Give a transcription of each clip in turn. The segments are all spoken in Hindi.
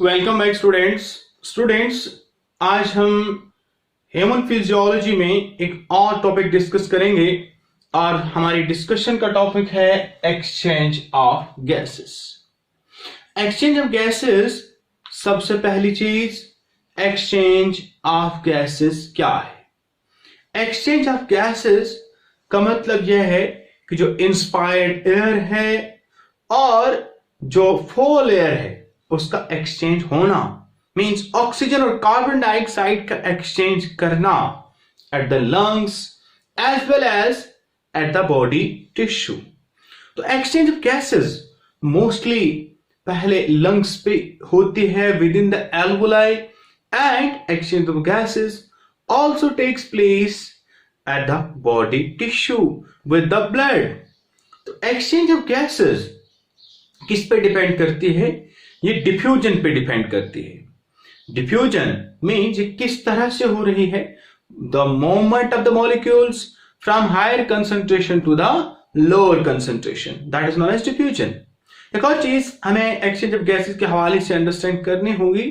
वेलकम बैक स्टूडेंट्स आज हम ह्यूमन फिजियोलॉजी में एक और टॉपिक डिस्कस करेंगे और हमारी डिस्कशन का टॉपिक है exchange of gases. Exchange of gases, सबसे पहली चीज, एक्सचेंज ऑफ गैसेस क्या है? एक्सचेंज ऑफ गैसेस का मतलब यह है कि जो इंस्पायर्ड एयर है और जो फॉल एयर है उसका एक्सचेंज होना, मींस ऑक्सीजन और कार्बन डाइऑक्साइड का एक्सचेंज करना at the lungs as well as at the body tissue. तो एक्सचेंज ऑफ गैसेस मोस्टली पहले लंग्स पे होती है within the alveoli, and exchange of gases also takes place at the body tissue with the blood. तो एक्सचेंज ऑफ गैसेस किस पे डिपेंड करती है? ये डिफ्यूजन पे डिपेंड करती है। डिफ्यूजन मीन्स ये किस तरह से हो रही है, the movement of the molecules from higher concentration to the lower concentration, that is known as diffusion. एक और चीज हमें एक्सचेंज ऑफ गैसेस के हवाले से अंडरस्टैंड करनी होगी,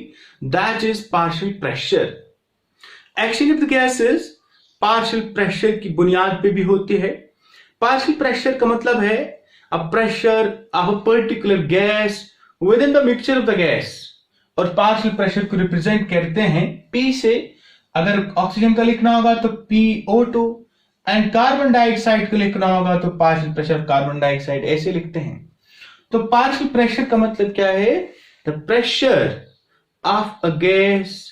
that is partial pressure. Exchange of the gases partial pressure की बुनियाद पे भी होती है। पार्शियल प्रेशर का मतलब है a pressure of a particular gas within the mixture of the gas, और पार्शियल प्रेशर को रिप्रेजेंट करते हैं P से। अगर ऑक्सीजन का लिखना होगा तो PO2, एंड कार्बन डाइऑक्साइड को लिखना होगा तो पार्शियल प्रेशर कार्बन डाइऑक्साइड, ऐसे लिखते हैं। तो पार्शियल प्रेशर का मतलब क्या है? The pressure of a gas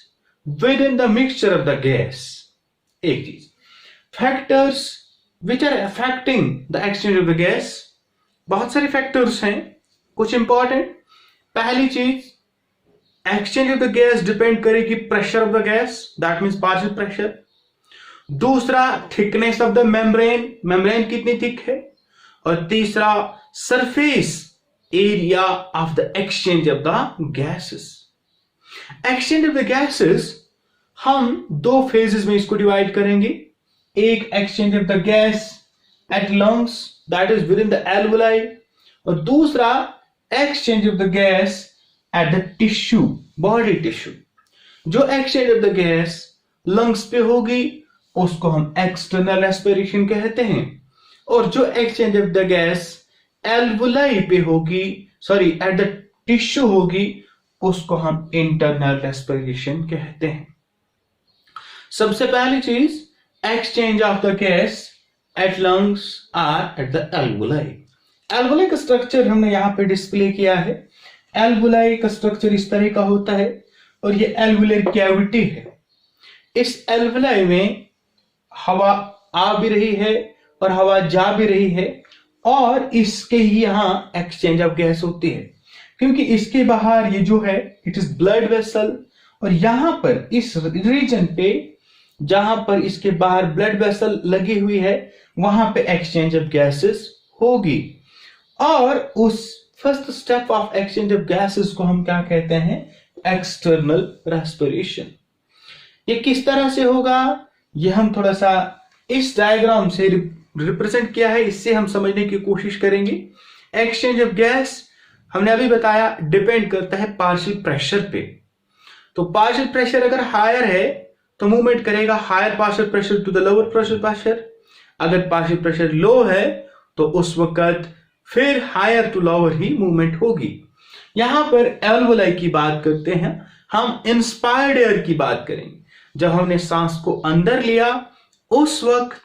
within the mixture of the gas. एक चीज, factors which are affecting the exchange of the gas, बहुत सारे फैक्टर्स हैं, कुछ इंपॉर्टेंट। पहली चीज, exchange of the gas depend करेगी pressure of the gas, that means partial pressure. दूसरा, thickness of the membrane, membrane कितनी थिक है। और तीसरा, surface area of the exchange of the gases. Exchange of the gases हम दो फेजेस में इसको डिवाइड करेंगे। एक, exchange of the gas at lungs, that is within the alveoli, और दूसरा, exchange of the gas at the tissue, body tissue. जो exchange of the gas lungs पे होगी उसको हम एक्सटर्नल रेस्पिरेशन कहते हैं, और जो exchange of the gas alveoli पे होगी, सॉरी एट द टिश्यू होगी, उसको हम इंटरनल रेस्पिरेशन कहते हैं। सबसे पहली चीज, exchange of the gas at lungs or at the alveoli. Alveoli का स्ट्रक्चर हमने यहां पे डिस्प्ले किया है। एल्वुलाई का स्ट्रक्चर इस तरह का होता है, और ये एल्वुलर कैविटी है। इस एल्वुलाई में हवा आ भी रही है और हवा जा भी रही है, और इसके ही यहां एक्सचेंज ऑफ गैस होती है, क्योंकि इसके बाहर ये जो है इट इज ब्लड वेसल, और यहां पर इस रीजन पे जहां पर इसके बाहर ब्लड वेसल लगी हुई है वहां पे एक्सचेंज ऑफ गैसेस होगी। और उस first step of exchange of gases को हम क्या कहते हैं? External respiration. ये किस तरह से होगा, ये हम थोड़ा सा इस डायग्राम से रिप्रेजेंट किया है, इससे हम समझने की कोशिश करेंगे। एक्सचेंज ऑफ गैस हमने अभी बताया डिपेंड करता है पार्शियल प्रेशर पे। तो पार्शियल प्रेशर अगर हायर है तो मूवमेंट करेगा higher partial pressure to the lower partial pressure. अगर पार्शियल प्रेशर लो है तो उस वक्त फिर हायर टू लोअर ही मूवमेंट होगी। यहां पर एल्वुलाई की बात करते हैं, हम इंस्पायर्ड एयर की बात करेंगे। जब हमने सांस को अंदर लिया उस वक्त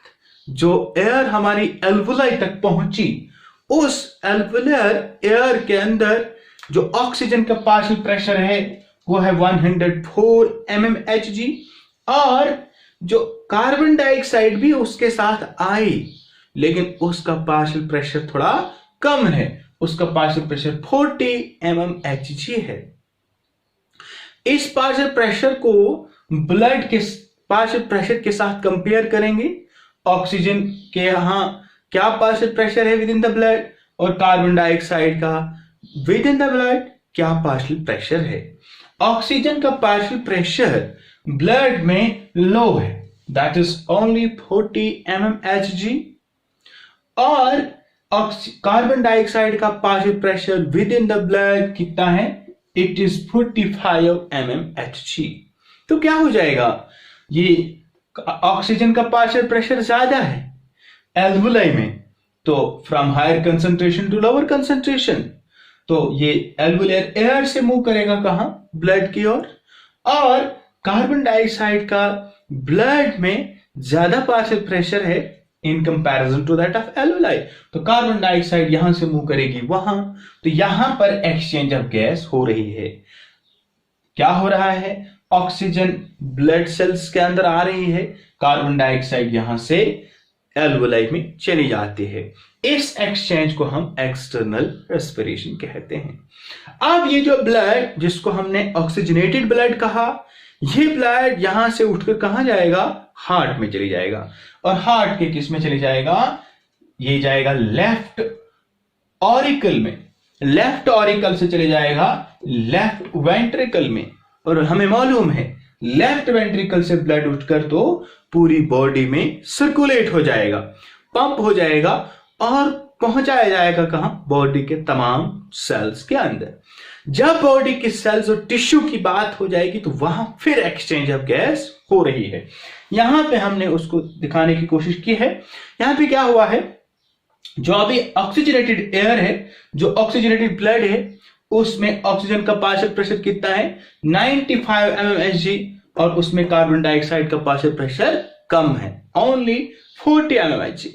जो एयर हमारी एल्वुलाई तक पहुंची, उस एल्वुलर एयर के अंदर जो ऑक्सीजन का पार्शियल प्रेशर है वो है 104 mmHg, और जो कार्बन डाइऑक्साइड भी उसके साथ आई, लेकिन उसका पार्शियल प्रेशर थोड़ा कम है, उसका पार्शियल प्रेशर 40 mmHg है। इस पार्शियल प्रेशर को ब्लड के पार्शियल प्रेशर के साथ कंपेयर करेंगे। ऑक्सीजन के यहां क्या पार्शियल प्रेशर है विद इन द ब्लड, और कार्बन डाइऑक्साइड का विद इन द ब्लड क्या पार्शियल प्रेशर है। ऑक्सीजन का पार्शियल प्रेशर ब्लड में लो है, दैट इज ओनली 40 mmHg, और कार्बन डाइऑक्साइड का partial pressure with in the blood कितना है? It is 45 mmHg। तो क्या हो जाएगा, ये ऑक्सीजन का पार्शियल प्रेशर ज्यादा है एल्वुलाई में, तो from higher concentration to lower concentration, तो ये एल्वुलर एयर से मूव करेगा कहां, ब्लड की ओर। और कार्बन डाइऑक्साइड का ब्लड में ज्यादा पार्शियल प्रेशर है in comparison to that of alveoli, तो कार्बन डाइऑक्साइड यहां से मूव करेगी वहां, तो यहां पर एक्सचेंज ऑफ गैस हो रही है। क्या हो रहा है, ऑक्सीजन ब्लड सेल्स के अंदर आ रही है, कार्बन डाइऑक्साइड यहां से एल्वुलाई में चली जाती है। इस एक्सचेंज को हम एक्सटर्नल रेस्पिरेशन कहते हैं। अब ये जो ब्लड जिसको हमने ऑक्सीजनेटेड ब्लड कहा, ये ब्लड यहां से उठकर कहां जाएगा, हार्ट में चली जाएगा, और हार्ट के किस में चले जाएगा, ये जाएगा लेफ्ट ऑरिकल में, लेफ्ट ऑरिकल से चले जाएगा लेफ्ट वेंट्रिकल में। और हमें मालूम है लेफ्ट वेंट्रिकल से ब्लड उठकर तो पूरी बॉडी में सर्कुलेट हो जाएगा, पंप हो जाएगा और पहुंचाया जाएगा कहां, बॉडी के तमाम सेल्स के अंदर। जब बॉडी के सेल्स और टिश्यू की बात हो जाएगी तो वहां फिर एक्सचेंज ऑफ गैस हो रही है। यहां पे हमने उसको दिखाने की कोशिश की है। यहां पे क्या हुआ है, जो अभी ऑक्सीजनेटेड एयर है, जो ऑक्सीजनेटेड ब्लड है, उसमें ऑक्सीजन का पार्शियल प्रेशर कितना है, 95 mmHg, और उसमें कार्बन डाइऑक्साइड का पार्शियल प्रेशर कम है, ओनली 40 mmHg।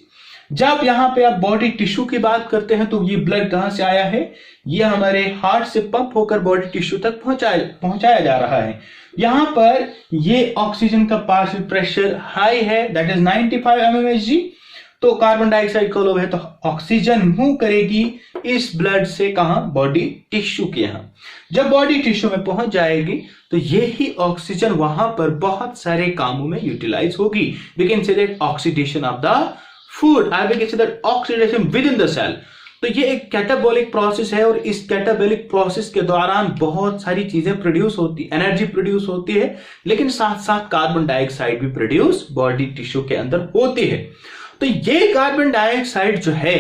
जब यहां पे आप बॉडी टिश्यू की बात करते हैं तो ये ब्लड कहां से आया है, ये हमारे हार्ट से पंप होकर बॉडी टिश्यू तक पहुंचाया जा रहा है। यहां पर ये ऑक्सीजन का पार्शियल प्रेशर हाई है, दैट इज 95 mmHg, तो कार्बन डाइऑक्साइड का लो है, तो ऑक्सीजन मूव करेगी इस ब्लड से कहां, बॉडी टिश्यू के यहां। जब बॉडी टिश्यू में पहुंच जाएगी तो यही ऑक्सीजन वहां पर बहुत सारे कामों में यूटिलाइज होगी। We can say that oxidation of the food, I will say that oxidation within the cell. तो ये एक कैटाबॉलिक प्रोसेस है, और इस कैटाबॉलिक प्रोसेस के दौरान बहुत सारी चीजें प्रोड्यूस होती, एनर्जी प्रोड्यूस होती है, लेकिन साथ साथ कार्बन डाइऑक्साइड भी प्रोड्यूस बॉडी टिश्यू के अंदर होती है। तो ये कार्बन डाइऑक्साइड जो है,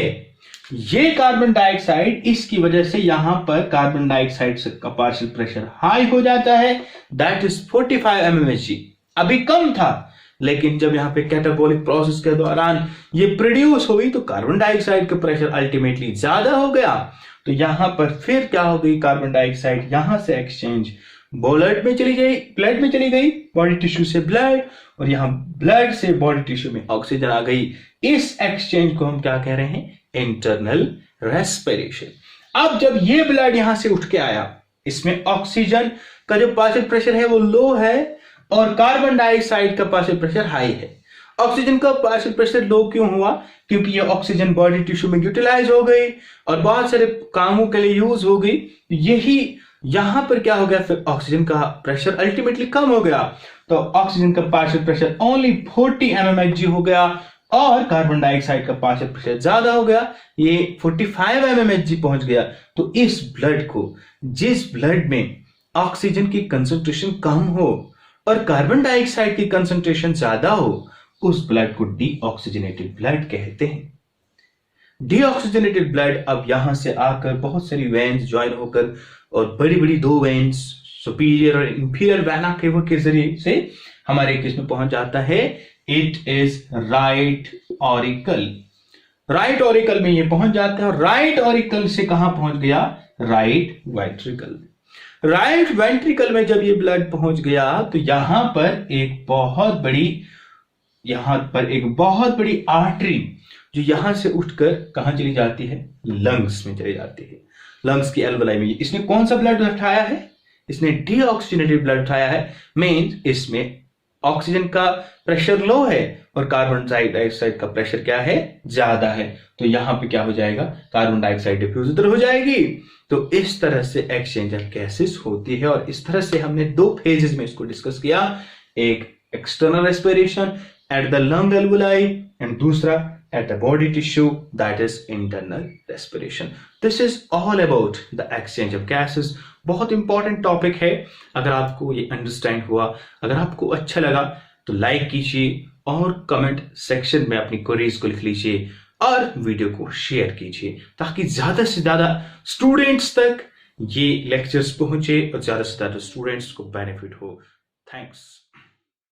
ये कार्बन डाइऑक्साइड, इसकी वजह से यहां पर कार्बन डाइऑक्साइड का पार्शियल प्रेशर हाई हो जाता है, दैट इज 45 mmHg। अभी कम था, लेकिन जब यहां पे कैटाबॉलिक प्रोसेस के दौरान ये प्रोड्यूस हुई तो कार्बन डाइऑक्साइड का प्रेशर अल्टीमेटली ज्यादा हो गया। तो यहां पर फिर क्या हो गई, कार्बन डाइऑक्साइड यहां से एक्सचेंज ब्लड में चली गई, ब्लड में चली गई, बॉडी टिश्यू से ब्लड, और यहां ब्लड से बॉडी टिश्यू में ऑक्सीजन आ गई। इस एक्सचेंज को हम क्या कह रहे हैं, इंटरनल रेस्पिरेशन। अब जब ये ब्लड यहां से उठ के आया, इसमें ऑक्सीजन का जो पार्शियल प्रेशर है वो लो है, और कार्बन डाइऑक्साइड का पार्शियल प्रेशर हाई है। ऑक्सीजन का पार्शियल प्रेशर लो क्यों हुआ, क्योंकि ये ऑक्सीजन बॉडी टिश्यू में यूटिलाइज हो गई और बहुत सारे कामों के लिए यूज हो गई। यही यहां पर क्या हो गया, फिर ऑक्सीजन का प्रेशर अल्टीमेटली कम हो गया, तो ऑक्सीजन का पार्शियल प्रेशर ओनली 40 mmHg हो गया, और कार्बन डाइऑक्साइड का पार्शियल प्रेशर ज्यादा हो गया, ये 45 mmHg पहुंच गया। तो इस ब्लड को, जिस ब्लड में ऑक्सीजन की कंसंट्रेशन कम हो और कार्बन डाइऑक्साइड की कंसंट्रेशन ज्यादा हो, उस ब्लड को डीऑक्सीजनेटेड ब्लड कहते हैं। डीऑक्सीजनेटेड ब्लड अब यहां से आकर बहुत सारी वेन्स ज्वाइन होकर, और बड़ी बड़ी दो वेन्स, सुपीरियर और इंफीरियर वेना केवा के जरिए से हमारे किस में पहुंच जाता है, it is right auricle. Right auricle में ये पहुंच जाता है, और राइट ऑरिकल से कहां पहुंच गया, राइट वेंट्रिकल। राइट वेंट्रिकल में जब ये ब्लड पहुंच गया तो यहां पर एक बहुत बड़ी आर्टरी जो यहां से उठकर कहां चली जाती है, लंग्स में चली जाती है। लंग्स की एल्वुलाई में इसने कौन सा ब्लड उठाया है, इसने डीऑक्सीजनेटेड ब्लड उठाया है। मींस इसमें ऑक्सीजन का प्रेशर लो है और कार्बन डाइऑक्साइड का प्रेशर क्या है, ज्यादा है। तो यहां पे क्या हो जाएगा, कार्बन डाइऑक्साइड डिफ्यूज उधर हो जाएगी। तो इस तरह से एक्सचेंज ऑफ गैसेस होती है, और इस तरह से हमने दो फेजेस में इसको डिस्कस किया, एक external respiration at the lung alveoli and दूसरा at the body tissue, that is internal respiration. This is all about the exchange of gases. बहुत इंपॉर्टेंट टॉपिक है। अगर आपको ये अंडरस्टैंड हुआ, अगर आपको अच्छा लगा तो लाइक कीजिए और कमेंट सेक्शन में अपनी क्वेरीज को लिख लीजिए, और वीडियो को शेयर कीजिए ताकि ज्यादा से ज्यादा स्टूडेंट्स तक ये लेक्चर्स पहुंचे और ज्यादा से ज्यादा स्टूडेंट्स को बेनिफिट हो। थैंक्स।